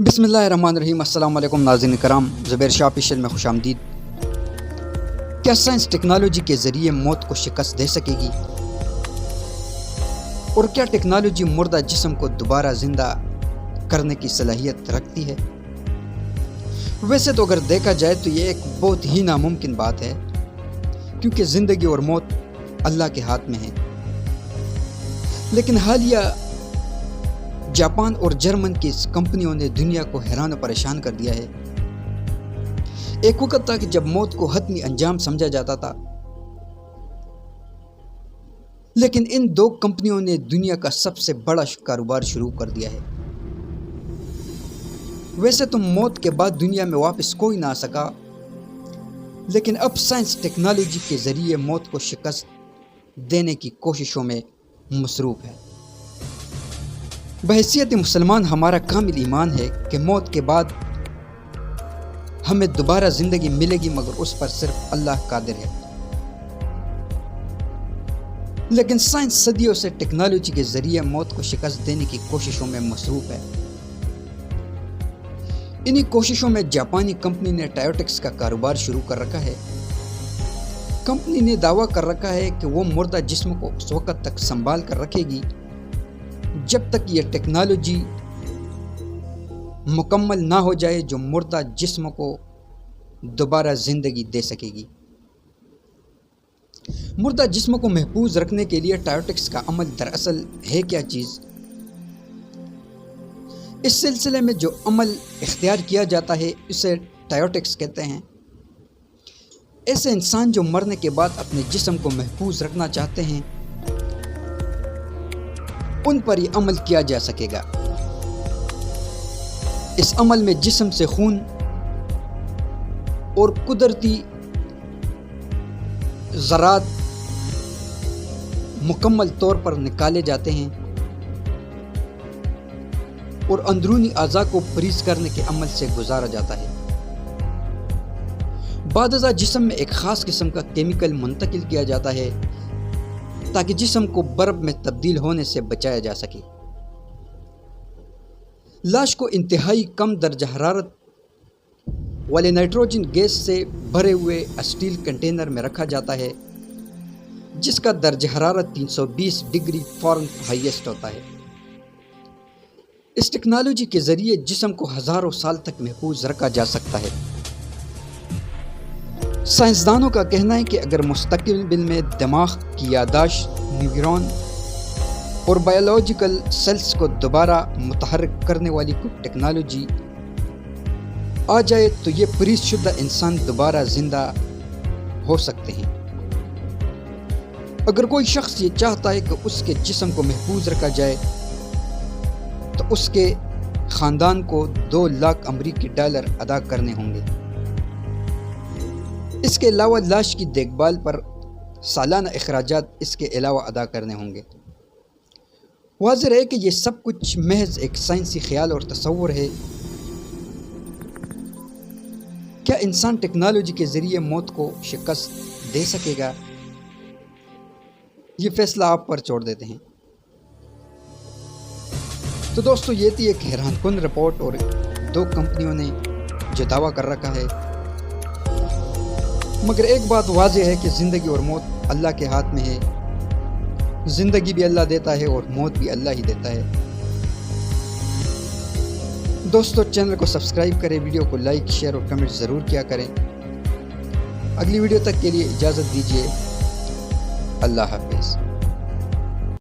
बिस्मिल्लाहिर्रहमानिर्रहीम। अस्सलाम वालेकुम नाज़रीन कराम, ज़ुबैर शाह ऑफिशियल में खुश आमदीद। क्या साइंस टेक्नोलॉजी के ज़रिए मौत को शिकस्त दे सकेगी? और क्या टेक्नोलॉजी मुर्दा जिस्म को दोबारा ज़िंदा करने की सलाहियत रखती है? वैसे तो अगर देखा जाए तो ये एक बहुत ही नामुमकिन बात है, क्योंकि ज़िंदगी और मौत अल्लाह के हाथ में है। लेकिन हालिया जापान और जर्मन की कंपनियों ने दुनिया को हैरान और परेशान कर दिया है। एक वक्त था कि जब मौत को हतमी अंजाम समझा जाता था, लेकिन इन दो कंपनियों ने दुनिया का सबसे बड़ा कारोबार शुरू कर दिया है। वैसे तो मौत के बाद दुनिया में वापस कोई ना आ सका, लेकिन अब साइंस टेक्नोलॉजी के ज़रिए मौत को शिकस्त देने की कोशिशों में मसरूफ़ है। बहैसियत मुसलमान हमारा कामिल ईमान है कि मौत के बाद हमें दोबारा ज़िंदगी मिलेगी, मगर उस पर सिर्फ अल्लाह कादिर है। लेकिन साइंस सदियों से टेक्नोलॉजी के ज़रिए मौत को शिकस्त देने की कोशिशों में मसरूफ़ है। इन्हीं कोशिशों में जापानी कंपनी ने टायोटिक्स का कारोबार शुरू कर रखा है। कंपनी ने दावा कर रखा है कि वो मुर्दा जिस्म को उस वक़्त तक संभाल कर रखेगी जब तक ये टेक्नोलॉजी मुकम्मल ना हो जाए जो मुर्दा जिस्म को दोबारा ज़िंदगी दे सकेगी। मुर्दा जिस्म को महफूज रखने के लिए टायोटिक्स का अमल दरअसल है क्या चीज़? इस सिलसिले में जो अमल इख्तियार किया जाता है उसे टायोटिक्स कहते हैं। ऐसे इंसान जो मरने के बाद अपने जिस्म को महफूज रखना चाहते हैं, उन पर यह अमल किया जा सकेगा। इस अमल में जिस्म से खून और कुदरती ज़रात मुकम्मल तौर पर निकाले जाते हैं और अंदरूनी अज़ा को फ्रीज करने के अमल से गुजारा जाता है। बाद जिस्म में एक ख़ास किस्म का केमिकल मुंतकिल किया जाता है ताकि जिस्म को बर्फ में तब्दील होने से बचाया जा सके। लाश को इंतहाई कम दर्जा हरारत वाले नाइट्रोजन गैस से भरे हुए स्टील कंटेनर में रखा जाता है, जिसका दर्जा हरारत 320 डिग्री फ़ारेनहाइट होता है। इस टेक्नोलॉजी के ज़रिए जिस्म को हज़ारों साल तक महफूज रखा जा सकता है। साइंसदानों का कहना है कि अगर मुस्तक़बिल में दिमाग की यादाश्त, न्यूरॉन और बायोलॉजिकल सेल्स को दोबारा मुतहर्रिक करने वाली कोई टेक्नोलॉजी आ जाए तो ये फ्रीज शुदा इंसान दोबारा ज़िंदा हो सकते हैं। अगर कोई शख्स ये चाहता है कि उसके जिस्म को महफूज रखा जाए तो उसके ख़ानदान को 2 लाख अमरीकी डॉलर अदा करने होंगे। इसके अलावा लाश की देखभाल पर सालाना अखराजात इसके अलावा अदा करने होंगे। वाज़ेह है कि ये सब कुछ महज एक साइंसी ख्याल और तसव्वुर है। क्या इंसान टेक्नोलॉजी के ज़रिए मौत को शिकस्त दे सकेगा? ये फैसला आप पर छोड़ देते हैं। तो दोस्तों, ये थी एक हैरानकुन रिपोर्ट और 2 कंपनियों ने जो दावा कर रखा है। मगर एक बात वाज़ेह है कि ज़िंदगी और मौत अल्लाह के हाथ में है। ज़िंदगी भी अल्लाह देता है और मौत भी अल्लाह ही देता है। दोस्तों, चैनल को सब्सक्राइब करें, वीडियो को लाइक, शेयर और कमेंट ज़रूर किया करें। अगली वीडियो तक के लिए इजाज़त दीजिए। अल्लाह हाफ़िज़।